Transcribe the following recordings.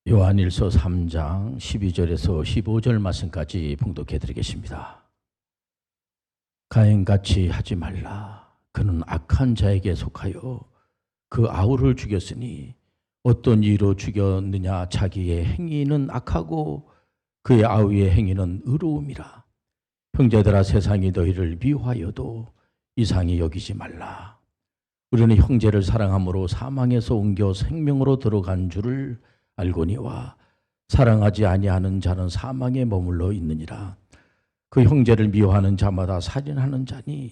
요한일서 3장 12절에서 15절 말씀까지 봉독해 드리겠습니다. 가인같이 하지 말라. 그는 악한 자에게 속하여 그 아우를 죽였으니 어떤 이유로 죽였느냐. 자기의 행위는 악하고 그의 아우의 행위는 의로움이라. 형제들아, 세상이 너희를 미워하여도 이상히 여기지 말라. 우리는 형제를 사랑함으로 사망에서 옮겨 생명으로 들어간 줄을 알거니와 사랑하지 아니하는 자는 사망에 머물러 있느니라. 그 형제를 미워하는 자마다 살인하는 자니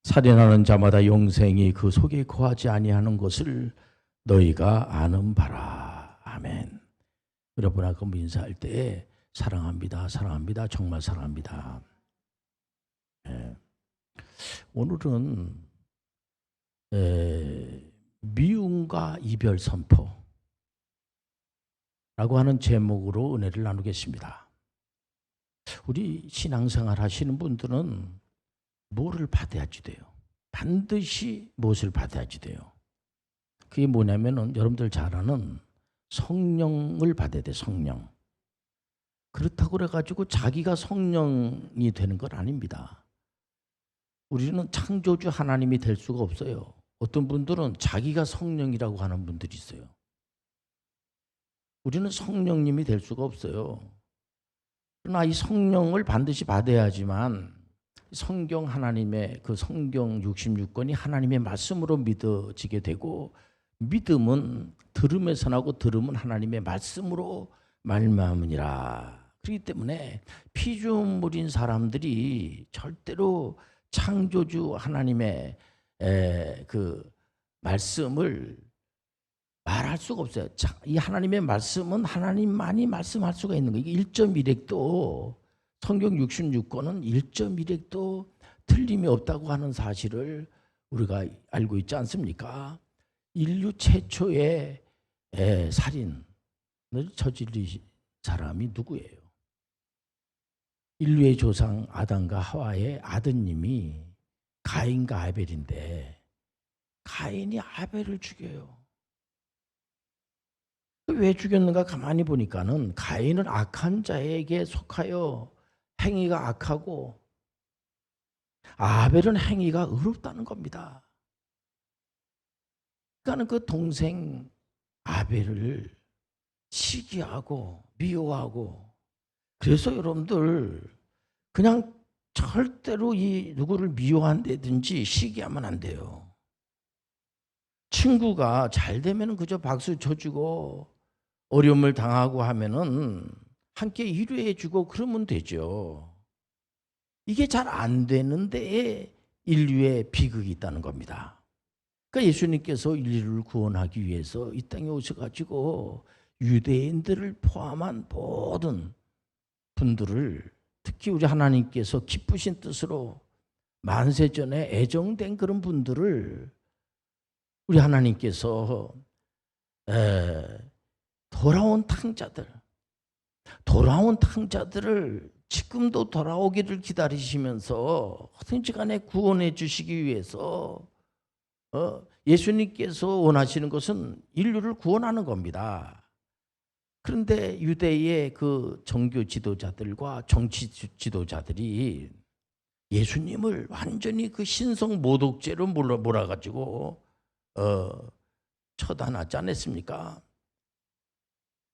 살인하는 자마다 영생이 그 속에 거하지 아니하는 것을 너희가 아는 바라. 아멘. 여러분하고 인사할 때 사랑합니다, 사랑합니다, 정말 사랑합니다. 오늘은 미움과 이별 선포 라고 하는 제목으로 은혜를 나누겠습니다. 우리 신앙생활 하시는 분들은 뭐를 받아야지 돼요? 반드시 무엇을 받아야지 돼요? 그게 뭐냐면은 여러분들 잘 아는 성령을 받아야 돼. 성령. 그렇다고 그래가지고 자기가 성령이 되는 건 아닙니다. 우리는 창조주 하나님이 될 수가 없어요. 어떤 분들은 자기가 성령이라고 하는 분들이 있어요. 우리는 성령님이 될 수가 없어요. 그러나 이 성령을 반드시 받아야지만 성경 하나님의 그 성경 66권이 하나님의 말씀으로 믿어지게 되고, 믿음은 들음에서 나고 들음은 하나님의 말씀으로 말미암으니라. 그렇기 때문에 피조물인 사람들이 절대로 창조주 하나님의 그 말씀을 말할 수가 없어요. 이 하나님의 말씀은 하나님만이 말씀할 수가 있는 거예요. 이게 1.1획도 성경 66권은 1.1획도 틀림이 없다고 하는 사실을 우리가 알고 있지 않습니까? 인류 최초의 살인을 저지른 사람이 누구예요? 인류의 조상 아담과 하와의 아드님이 가인과 아벨인데 가인이 아벨을 죽여요. 왜 죽였는가 가만히 보니까는 가인은 악한 자에게 속하여 행위가 악하고 아벨은 행위가 의롭다는 겁니다. 그러니까 그 동생 아벨을 시기하고 미워하고, 그래서 여러분들 그냥 절대로 이 누구를 미워한다든지 시기하면 안 돼요. 친구가 잘 되면 그저 박수 쳐주고 어려움을 당하고 하면은 함께 위로해 주고 그러면 되죠. 이게 잘 안 되는데 인류의 비극이 있다는 겁니다. 그러니까 예수님께서 인류를 구원하기 위해서 이 땅에 오셔가지고 유대인들을 포함한 모든 분들을, 특히 우리 하나님께서 기쁘신 뜻으로 만세전에 애정된 그런 분들을 우리 하나님께서 돌아온 탕자들을 지금도 돌아오기를 기다리시면서 어떻게 간에 구원해 주시기 위해서 예수님께서 원하시는 것은 인류를 구원하는 겁니다. 그런데 유대의 그 종교 지도자들과 정치 지도자들이 예수님을 완전히 그 신성 모독죄로 몰아가지고 처단하지 않았습니까?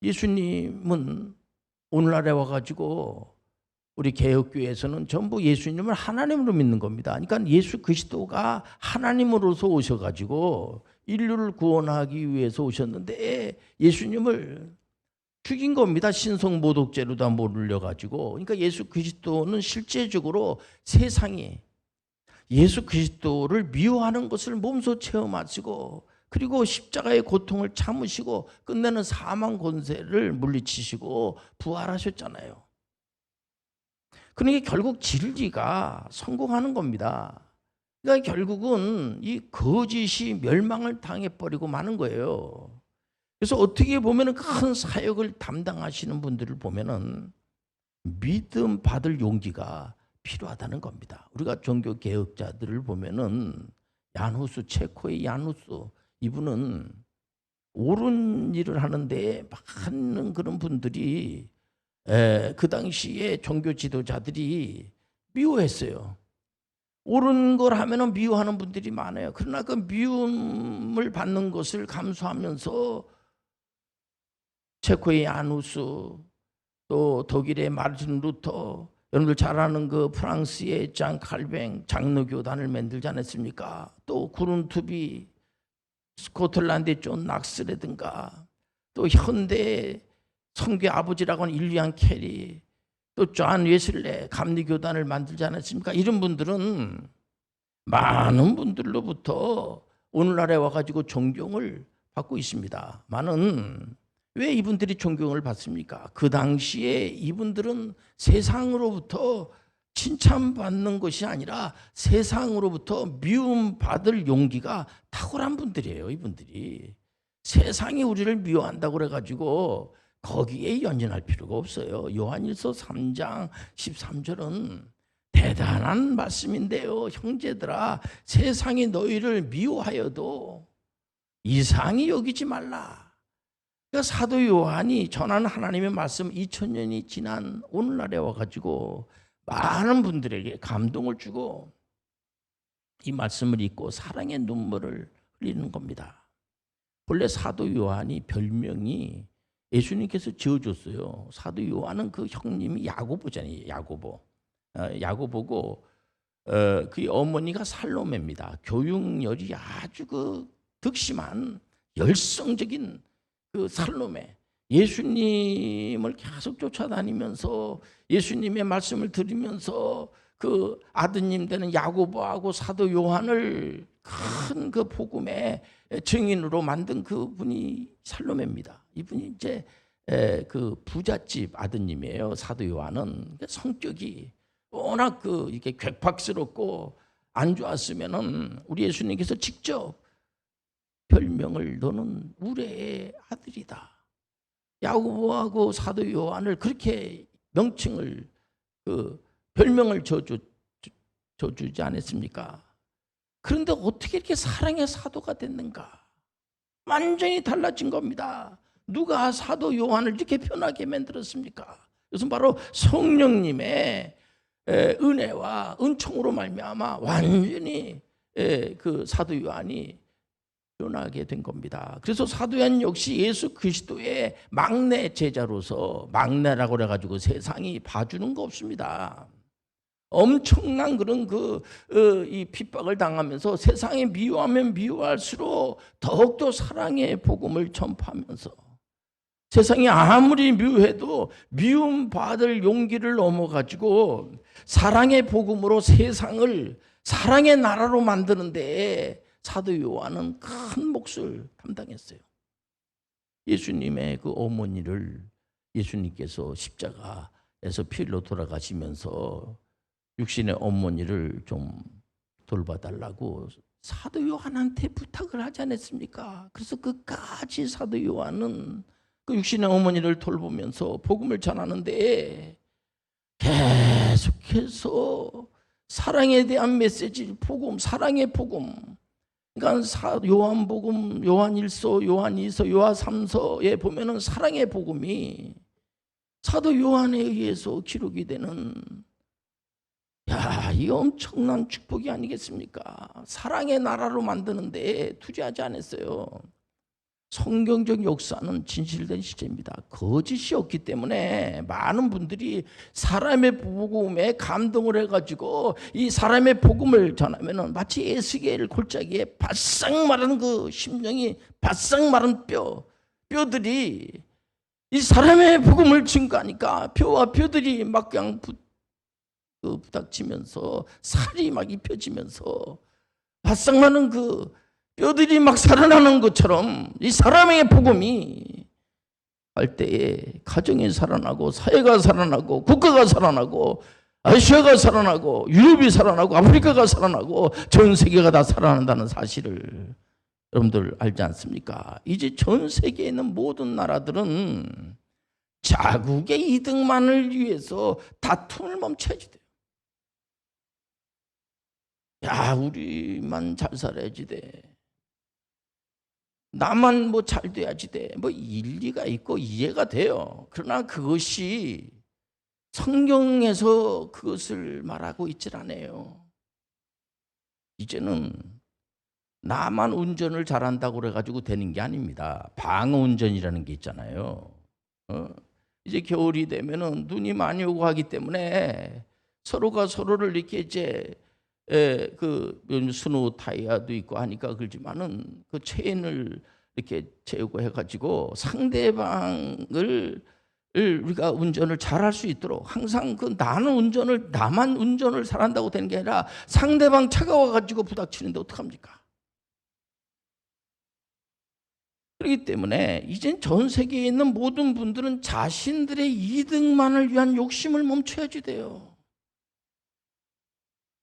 예수님은 오늘날에 와가지고 우리 개혁교회에서는 전부 예수님을 하나님으로 믿는 겁니다. 그러니까 예수 그리스도가 하나님으로서 오셔가지고 인류를 구원하기 위해서 오셨는데 예수님을 죽인 겁니다. 신성 모독죄로 다 몰려가지고. 그러니까 예수 그리스도는 실제적으로 세상이 예수 그리스도를 미워하는 것을 몸소 체험하시고, 그리고 십자가의 고통을 참으시고 끝내는 사망 권세를 물리치시고 부활하셨잖아요. 그러니까 결국 진리가 성공하는 겁니다. 그러니까 결국은 이 거짓이 멸망을 당해버리고 마는 거예요. 그래서 어떻게 보면 큰 사역을 담당하시는 분들을 보면은 믿음 받을 용기가 필요하다는 겁니다. 우리가 종교 개혁자들을 보면은 야누스, 체코의 야누스, 이분은 옳은 일을 하는데 많은 그런 분들이 그 당시에 종교 지도자들이 미워했어요. 옳은 걸 하면은 미워하는 분들이 많아요. 그러나 그 미움을 받는 것을 감수하면서 체코의 아누스, 또 독일의 마르틴 루터, 여러분들 잘 아는 그 프랑스의 장 칼뱅 장로교단을 만들지 않았습니까? 또 구룬투비, 스코틀랜드의 존 낙스라든가, 또 현대 성교 아버지라고 하는 일리안 캐리, 또 존 웨슬레 감리교단을 만들지 않았습니까? 이런 분들은 많은 분들로부터 오늘날에 와가지고 존경을 받고 있습니다. 왜 이분들이 존경을 받습니까? 그 당시에 이분들은 세상으로부터 칭찬받는 것이 아니라 세상으로부터 미움받을 용기가 탁월한 분들이에요. 이분들이 세상이 우리를 미워한다고 그래가지고 거기에 연연할 필요가 없어요. 요한일서 3장 13절은 대단한 말씀인데요. 형제들아, 세상이 너희를 미워하여도 이상히 여기지 말라. 그러니까 사도 요한이 전하는 하나님의 말씀 2000년이 지난 오늘날에 와가지고 많은 분들에게 감동을 주고 이 말씀을 읽고 사랑의 눈물을 흘리는 겁니다. 본래 사도 요한이 별명이 예수님께서 지어줬어요. 사도 요한은 그 형님이 야고보잖아요. 야고보고 그의 어머니가 살로메입니다. 교육열이 아주 그 득심한 열성적인 그 살로메, 예수님을 계속 쫓아다니면서 예수님의 말씀을 들으면서 그 아드님 되는 야고보하고 사도 요한을 큰 그 복음의 증인으로 만든 그분이 살로메입니다. 이분이 이제 그 부잣집 아드님이에요. 사도 요한은 성격이 워낙 이게 괴팍스럽고 안 좋았으면은 우리 예수님께서 직접 별명을 너는 우레의 아들이다. 야고보하고 사도 요한을 그렇게 명칭을 별명을 줘주지 않았습니까? 그런데 어떻게 이렇게 사랑의 사도가 됐는가? 완전히 달라진 겁니다. 누가 사도 요한을 이렇게 편하게 만들었습니까? 이것은 바로 성령님의 은혜와 은총으로 말미암아 완전히 그 사도 요한이 변하게 된 겁니다. 그래서 사도 요한 역시 예수 그리스도의 막내 제자로서 막내라고 그래가지고 세상이 봐주는 거 없습니다. 엄청난 그런 이 핍박을 당하면서 세상에 미워하면 미워할수록 더욱더 사랑의 복음을 전파하면서 세상이 아무리 미워해도 미움받을 용기를 넘어가지고 사랑의 복음으로 세상을 사랑의 나라로 만드는데 사도 요한은 큰 몫을 담당했어요. 예수님의 그 어머니를 예수님께서 십자가에서 피로 돌아가시면서 육신의 어머니를 좀 돌봐달라고 사도 요한한테 부탁을 하지 않았습니까? 그래서 끝까지 사도 요한은 그 육신의 어머니를 돌보면서 복음을 전하는데 계속해서 사랑에 대한 메시지, 복음, 사랑의 복음. 그러니까 요한복음, 요한일서, 요한이서, 요한삼서에 보면은 사랑의 복음이 사도 요한에 의해서 기록이 되는 이 엄청난 축복이 아니겠습니까? 사랑의 나라로 만드는데 투자하지 않았어요. 성경적 역사는 진실된 시제입니다. 거짓이 없기 때문에 많은 분들이 사람의 복음에 감동을 해가지고 이 사람의 복음을 전하면은 마치 에스겔 골짜기에 바싹 마른 그 심령이 바싹 마른 뼈들이 이 사람의 복음을 증거하니까 뼈와 뼈들이 막 그냥 부닥치면서 살이 막 입혀지면서 바싹 마른 그 뼈들이 막 살아나는 것처럼 이 사람의 복음이 할 때에 가정이 살아나고 사회가 살아나고 국가가 살아나고 아시아가 살아나고 유럽이 살아나고 아프리카가 살아나고 전 세계가 다 살아난다는 사실을 여러분들 알지 않습니까? 이제 전 세계에 있는 모든 나라들은 자국의 이득만을 위해서 다툼을 멈춰야지 돼요. 우리만 잘 살아야지 돼. 나만 뭐 잘 돼야지 돼. 뭐 일리가 있고 이해가 돼요. 그러나 그것이 성경에서 그것을 말하고 있질 않아요. 이제는 나만 운전을 잘한다고 그래가지고 되는 게 아닙니다. 방어 운전이라는 게 있잖아요. 이제 겨울이 되면은 눈이 많이 오고 하기 때문에 서로가 서로를 이렇게 이제 그 스노우 타이어도 있고 하니까 그렇지만은 그 체인을 이렇게 채우고 해가지고 상대방을 우리가 운전을 잘할 수 있도록 항상 그 나만 운전을 잘한다고 되는 게 아니라 상대방 차가 와가지고 부닥치는데 어떡합니까? 그렇기 때문에 이젠 전 세계에 있는 모든 분들은 자신들의 이득만을 위한 욕심을 멈춰야지 돼요.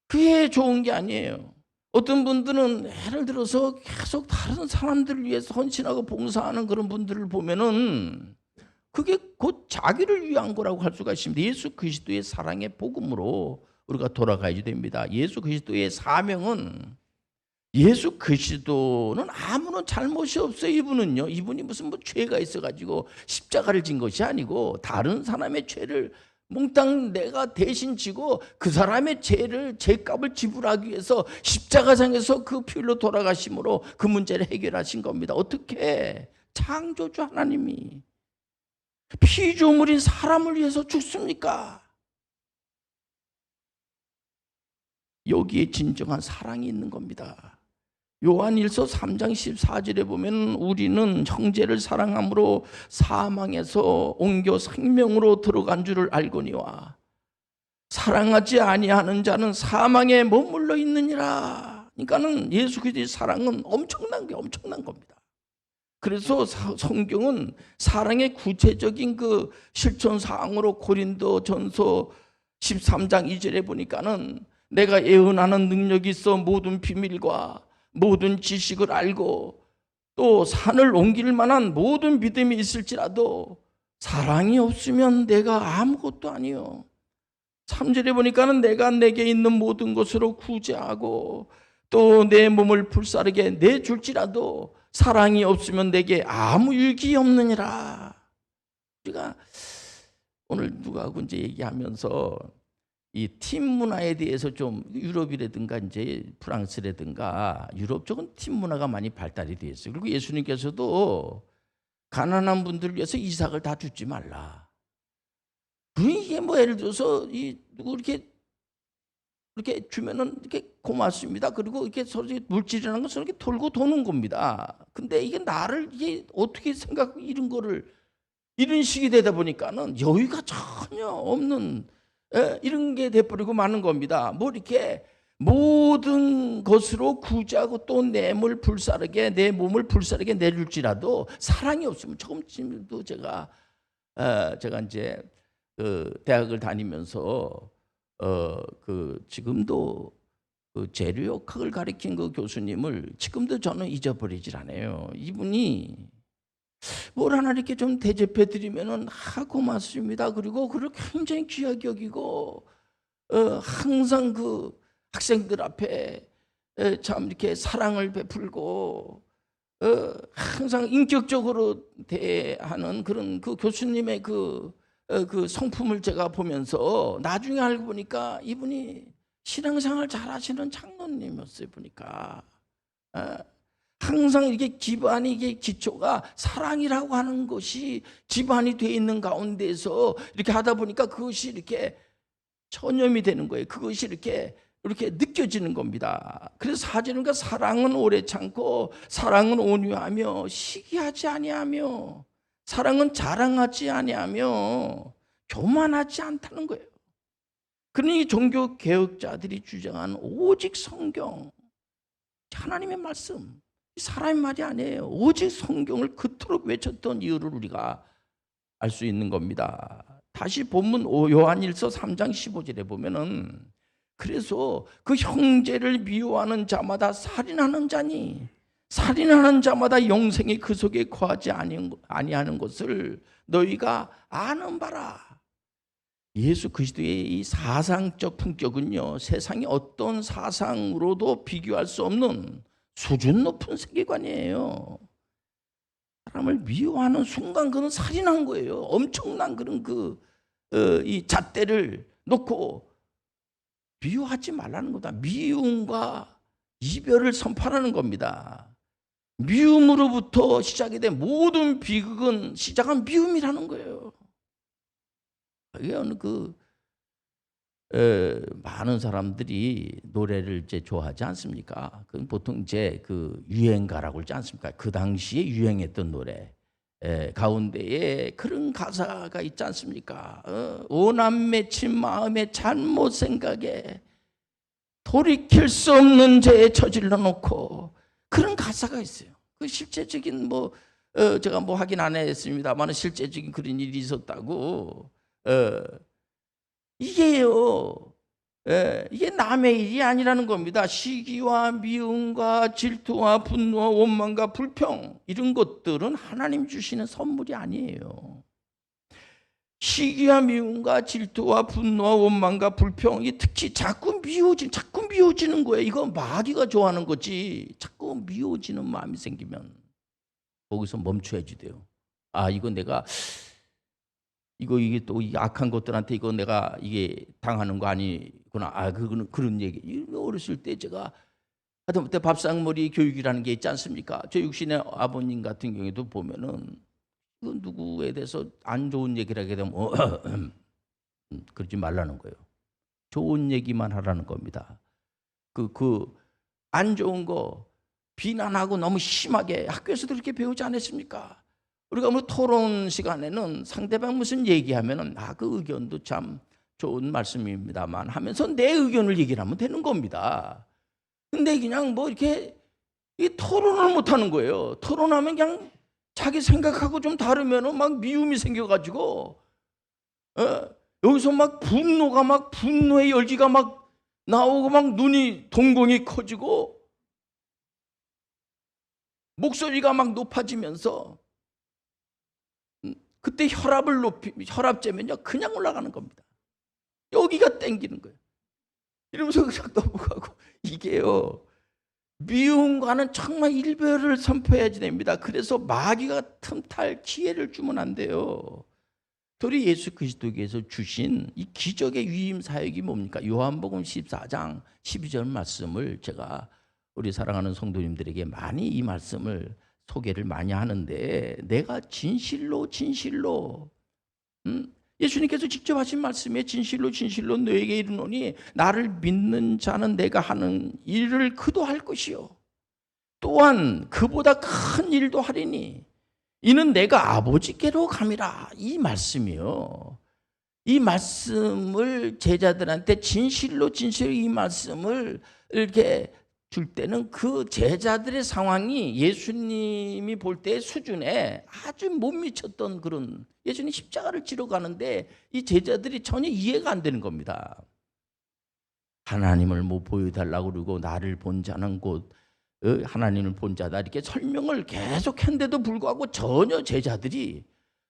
그게 좋은 게 아니에요. 어떤 분들은 예를 들어서 계속 다른 사람들을 위해서 헌신하고 봉사하는 그런 분들을 보면은 그게 곧 자기를 위한 거라고 할 수가 있습니다. 예수 그리스도의 사랑의 복음으로 우리가 돌아가야 됩니다. 예수 그리스도의 사명은, 예수 그리스도는 아무런 잘못이 없어요. 이분이 무슨 뭐 죄가 있어가지고 십자가를 진 것이 아니고 다른 사람의 죄를 몽땅 내가 대신 지고 그 사람의 죄값을 지불하기 위해서 십자가상에서 그 피 흘려 돌아가심으로 그 문제를 해결하신 겁니다. 어떻게? 창조주 하나님이 피조물인 사람을 위해서 죽습니까? 여기에 진정한 사랑이 있는 겁니다. 요한일서 3장 14절에 보면 우리는 형제를 사랑함으로 사망에서 옮겨 생명으로 들어간 줄을 알거니와 사랑하지 아니하는 자는 사망에 머물러 있느니라. 그러니까는 예수 그리스도의 사랑은 엄청난 겁니다. 그래서 성경은 사랑의 구체적인 그 실천 사항으로 고린도전서 13장 2절에 보니까는 내가 예언하는 능력이 있어 모든 비밀과 모든 지식을 알고 또 산을 옮길 만한 모든 믿음이 있을지라도 사랑이 없으면 내가 아무것도 아니요. 3절에 보니까는 내가 내게 있는 모든 것으로 구제하고 또 내 몸을 불사르게 내줄지라도 사랑이 없으면 내게 아무 유익이 없느니라. 우리가 오늘 누구하고 이제 얘기하면서 이 팀 문화에 대해서 좀 유럽이라든가 이제 프랑스라든가 유럽 쪽은 팀 문화가 많이 발달이 되어 있어요. 그리고 예수님께서도 가난한 분들을 위해서 이삭을 다 주지 말라. 이게 뭐 예를 들어서 누구 이렇게 주면은 이렇게 고맙습니다. 그리고 이렇게 서로 물질이라는 것은 이렇게 돌고 도는 겁니다. 근데 이게 나를 이게 어떻게 이런 식이 되다 보니까는 여유가 전혀 없는 이런 게 돼버리고 마는 겁니다. 뭐 이렇게 모든 것으로 구제하고 또 내 몸을 불사르게 내줄지라도 사랑이 없으면 조금쯤도 제가 이제 그 대학을 다니면서 지금도 그 재료역학을 가르친 그 교수님을 지금도 저는 잊어버리질 않아요. 이분이 뭘 하나 이렇게 좀 대접해 드리면은 고맙습니다. 그리고 그걸 굉장히 귀하게 여기고 항상 그 학생들 앞에 참 이렇게 사랑을 베풀고 항상 인격적으로 대하는 그런 그 교수님의 그 성품을 제가 보면서 나중에 알고 보니까 이분이 신앙생활 잘하시는 장로님이었어요. 보니까 항상 이게 이게 기초가 사랑이라고 하는 것이 기반이 되어 있는 가운데서 이렇게 하다 보니까 그것이 이렇게 전염이 되는 거예요. 그것이 이렇게 느껴지는 겁니다. 그래서 사실은 사랑은 오래 참고 사랑은 온유하며 시기하지 아니하며 사랑은 자랑하지 아니하며 교만하지 않다는 거예요. 그러니 종교 개혁자들이 주장한 오직 성경, 하나님의 말씀, 사람의 말이 아니에요. 오직 성경을 그토록 외쳤던 이유를 우리가 알 수 있는 겁니다. 다시 본문 요한일서 3장 15절에 보면은 그래서 그 형제를 미워하는 자마다 살인하는 자니 살인하는 자마다 영생이 그 속에 거하지 아니하는 것을 너희가 아는 바라. 예수 그리스도의 이 사상적 품격은요, 세상의 어떤 사상으로도 비교할 수 없는 수준 높은 세계관이에요. 사람을 미워하는 순간 그는 살인한 거예요. 엄청난 그런 이 잣대를 놓고 미워하지 말라는 거다. 미움과 이별을 선포하는 겁니다. 미움으로부터 시작이 된 모든 비극은 시작한 미움이라는 거예요. 이게 어느 많은 사람들이 노래를 이제 좋아하지 않습니까? 그 보통 이제 그 유행가라고 그러지 않습니까? 그 당시에 유행했던 노래 가운데에 그런 가사가 있지 않습니까? 오남 맺힌 마음에 잘못 생각에 돌이킬 수 없는 죄에 저질러 놓고 그런 가사가 있어요. 그 실제적인 제가 확인 안 했습니다만 실제적인 그런 일이 있었다고. 이게요. 이게 남의 일이 아니라는 겁니다. 시기와 미움과 질투와 분노와 원망과 불평 이런 것들은 하나님 주시는 선물이 아니에요. 시기와 미움과 질투와 분노와 원망과 불평이 특히 자꾸 미워지는 거예요. 이거 마귀가 좋아하는 거지. 자꾸 미워지는 마음이 생기면 거기서 멈춰야지 돼요. 이거 내가 이게 또 악한 것들한테 이거 내가 이게 당하는 거 아니구나. 그런 얘기. 어렸을 때 제가 하다못해 밥상머리 교육이라는 게 있지 않습니까? 저 육신의 아버님 같은 경우에도 보면은 그 누구에 대해서 안 좋은 얘기를 하게 되면 그러지 말라는 거예요. 좋은 얘기만 하라는 겁니다. 안 좋은 거 비난하고 너무 심하게 학교에서도 그렇게 배우지 않았습니까? 우리가 토론 시간에는 상대방 무슨 얘기하면은 그 의견도 참 좋은 말씀입니다만 하면서 내 의견을 얘기를 하면 되는 겁니다. 근데 그냥 이렇게 토론을 못 하는 거예요. 토론하면 그냥 자기 생각하고 좀 다르면은 막 미움이 생겨가지고 여기서 막 분노의 열기가 막 나오고 막 눈이 동공이 커지고 목소리가 막 높아지면서 그때 혈압 재면요 그냥 올라가는 겁니다. 여기가 땡기는 거예요. 이러면서 그냥 넘어가고 이게요. 미움과는 정말 일별을 선포해야지 됩니다. 그래서 마귀가 틈탈 기회를 주면 안 돼요. 우리 예수 그리스도께서 주신 이 기적의 위임 사역이 뭡니까? 요한복음 14장 12절 말씀을 제가 우리 사랑하는 성도님들에게 많이 이 말씀을 소개를 많이 하는데 내가 진실로 예수님께서 직접 하신 말씀에 진실로 너에게 이르노니 나를 믿는 자는 내가 하는 일을 그도 할 것이요 또한 그보다 큰 일도 하리니 이는 내가 아버지께로 감이라. 이 말씀이요. 이 말씀을 제자들한테 진실로 이 말씀을 이렇게 줄 때는 그 제자들의 상황이 예수님이 볼 때의 수준에 아주 못 미쳤던 그런 예수님 십자가를 지러 가는데 이 제자들이 전혀 이해가 안 되는 겁니다. 하나님을 보여달라고 그러고 나를 본 자는 곧 하나님을 본 자다 이렇게 설명을 계속 했는데도 불구하고 전혀 제자들이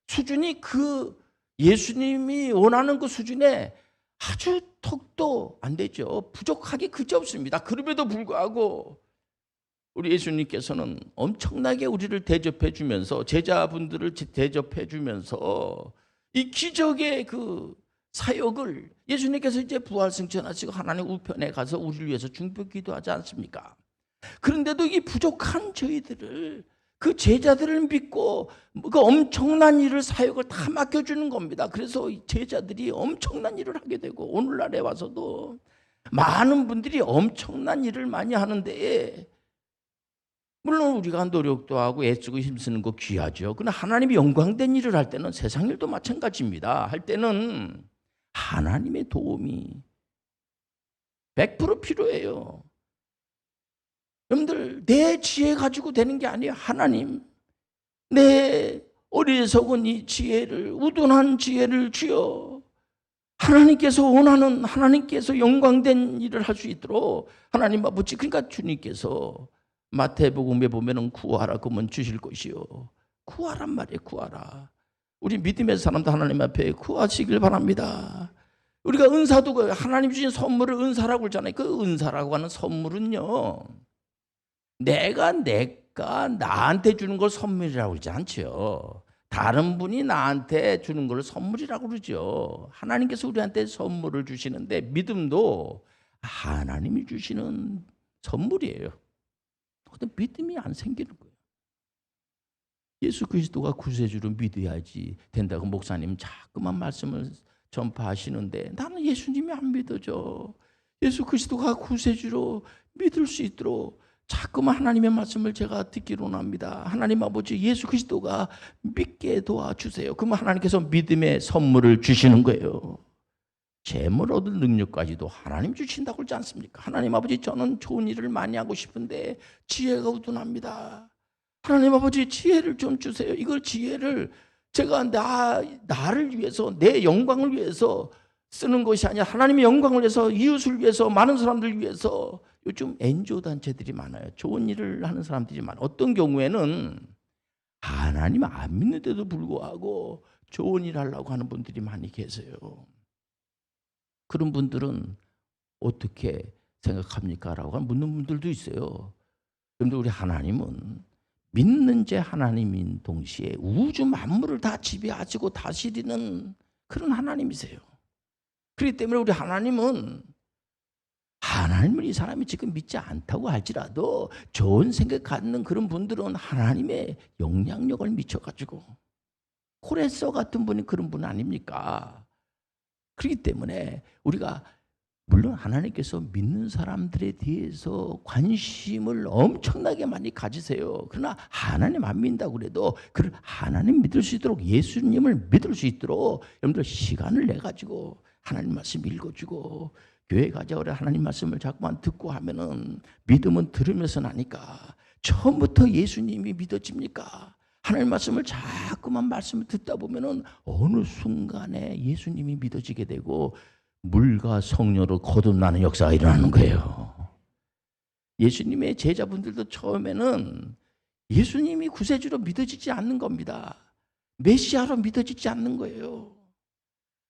수준이 그 예수님이 원하는 그 수준에 아주 턱도 안 되죠. 부족하기 그지없습니다. 그럼에도 불구하고 우리 예수님께서는 엄청나게 우리를 대접해 주면서 제자분들을 대접해 주면서 이 기적의 그 사역을 예수님께서 이제 부활승천하시고 하나님 우편에 가서 우리를 위해서 중보 기도하지 않습니까? 그런데도 이 부족한 저희들을 그 제자들을 믿고 그 엄청난 일을 사역을 다 맡겨주는 겁니다. 그래서 제자들이 엄청난 일을 하게 되고 오늘날에 와서도 많은 분들이 엄청난 일을 많이 하는데 물론 우리가 노력도 하고 애쓰고 힘쓰는 거 귀하죠. 그러나 하나님이 영광된 일을 할 때는 세상 일도 마찬가지입니다. 할 때는 하나님의 도움이 100% 필요해요. 여러분들 내 지혜 가지고 되는 게 아니에요. 하나님 내 어리석은 이 지혜를 우둔한 지혜를 주여 하나님께서 원하는 하나님께서 영광된 일을 할 수 있도록 하나님 아버지 그러니까 주님께서 마태복음에 보면은 구하라 그러면 주실 것이요 구하란 말이에요. 구하라. 우리 믿음의 사람도 하나님 앞에 구하시길 바랍니다. 우리가 은사도 하나님 주신 선물을 은사라고 그러잖아요. 그 은사라고 하는 선물은요 내가 내 내가 나한테 주는 걸 선물이라고 그러지 않죠. 다른 분이 나한테 주는 걸 선물이라고 그러죠. 하나님께서 우리한테 선물을 주시는데 믿음도 하나님이 주시는 선물이에요. 어떤 믿음이 안 생기는 거예요. 예수 그리스도가 구세주로 믿어야지 된다고 목사님 자꾸만 말씀을 전파하시는데 나는 예수님이 안 믿어져. 예수 그리스도가 구세주로 믿을 수 있도록 자꾸만 하나님의 말씀을 제가 듣기로 합니다. 하나님 아버지 예수 그리스도가 믿게 도와주세요. 그러면 하나님께서 믿음의 선물을 주시는 거예요. 재물 얻을 능력까지도 하나님 주신다고 그러지 않습니까? 하나님 아버지 저는 좋은 일을 많이 하고 싶은데 지혜가 우둔합니다. 하나님 아버지 지혜를 좀 주세요. 이걸 지혜를 제가 나를 위해서 내 영광을 위해서 쓰는 것이 아니라 하나님의 영광을 위해서 이웃을 위해서 많은 사람들 위해서 요즘 NGO 단체들이 많아요. 좋은 일을 하는 사람들이 많아요. 어떤 경우에는 하나님 안 믿는데도 불구하고 좋은 일 하려고 하는 분들이 많이 계세요. 그런 분들은 어떻게 생각합니까? 라고 묻는 분들도 있어요. 그런데 우리 하나님은 믿는 자 하나님인 동시에 우주 만물을 다 지배하시고 다스리는 그런 하나님이세요. 그렇기 때문에 우리 하나님은 하나님을 이 사람이 지금 믿지 않다고 할지라도 좋은 생각 갖는 그런 분들은 하나님의 영향력을 미쳐가지고 코레서 같은 분이 그런 분 아닙니까? 그렇기 때문에 우리가 물론 하나님께서 믿는 사람들에 대해서 관심을 엄청나게 많이 가지세요. 그러나 하나님 안 믿는다고 그래도 그 하나님 믿을 수 있도록 예수님을 믿을 수 있도록 여러분들 시간을 내가지고 하나님 말씀 읽어주고 교회 가자고 하나님 말씀을 자꾸만 듣고 하면은 믿음은 들으면서 나니까 처음부터 예수님이 믿어집니까? 하나님 말씀을 자꾸만 말씀을 듣다 보면은 어느 순간에 예수님이 믿어지게 되고 물과 성령으로 거듭나는 역사가 일어나는 거예요. 예수님의 제자분들도 처음에는 예수님이 구세주로 믿어지지 않는 겁니다. 메시아로 믿어지지 않는 거예요.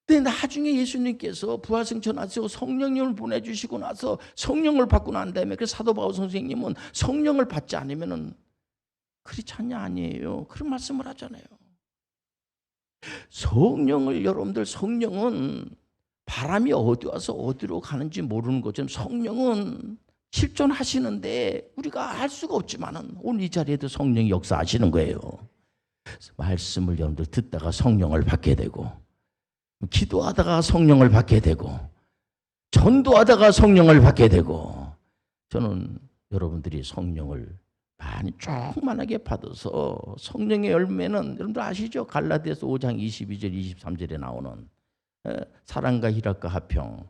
근데 나중에 예수님께서 부활승천하시고 성령님을 보내주시고 나서 성령을 받고 난 다음에 그 사도 바울 선생님은 성령을 받지 않으면은 크리스찬이 아니에요. 그런 말씀을 하잖아요. 성령을 여러분들 성령은 바람이 어디 와서 어디로 가는지 모르는 것처럼 성령은 실존하시는데 우리가 알 수가 없지만은 오늘 이 자리에도 성령이 역사하시는 거예요. 말씀을 여러분들 듣다가 성령을 받게 되고 기도하다가 성령을 받게 되고 전도하다가 성령을 받게 되고 저는 여러분들이 성령을 많이 충만하게 받아서 성령의 열매는 여러분들 아시죠? 갈라디아서 5장 22절 23절에 나오는 사랑과 희락과 화평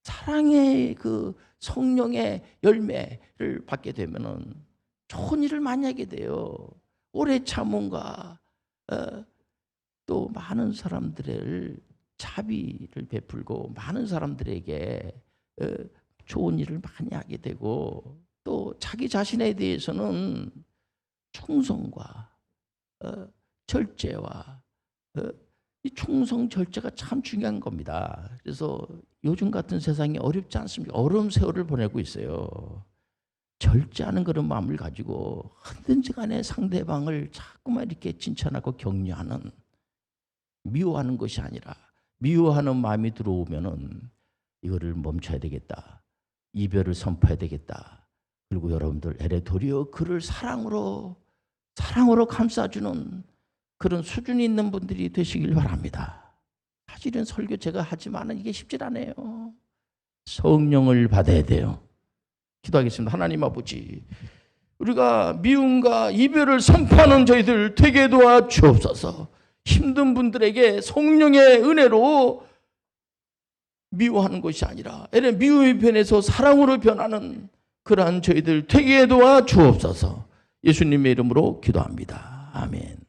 사랑의 그 성령의 열매를 받게 되면은 좋은 일을 많이 하게 돼요. 오래 참음과 또 많은 사람들을 자비를 베풀고 많은 사람들에게 좋은 일을 많이 하게 되고 또 자기 자신에 대해서는 충성과 절제와 이 충성 절제가 참 중요한 겁니다. 그래서 요즘 같은 세상이 어렵지 않습니까? 어려운 세월을 보내고 있어요. 절제하는 그런 마음을 가지고 언제든지 간에 상대방을 자꾸만 이렇게 칭찬하고 격려하는 미워하는 것이 아니라 미워하는 마음이 들어오면은 이거를 멈춰야 되겠다. 이별을 선포해야 되겠다. 그리고 여러분들 에레토리오 그를 사랑으로 감싸주는 그런 수준이 있는 분들이 되시길 바랍니다. 사실은 설교 제가 하지만은 이게 쉽지 않아요. 성령을 받아야 돼요. 기도하겠습니다. 하나님 아버지, 우리가 미움과 이별을 선포하는 저희들 되게 도와 주옵소서. 힘든 분들에게 성령의 은혜로 미워하는 것이 아니라 미움이 변해서 사랑으로 변하는 그러한 저희들 되게 도와 주옵소서. 예수님의 이름으로 기도합니다. 아멘.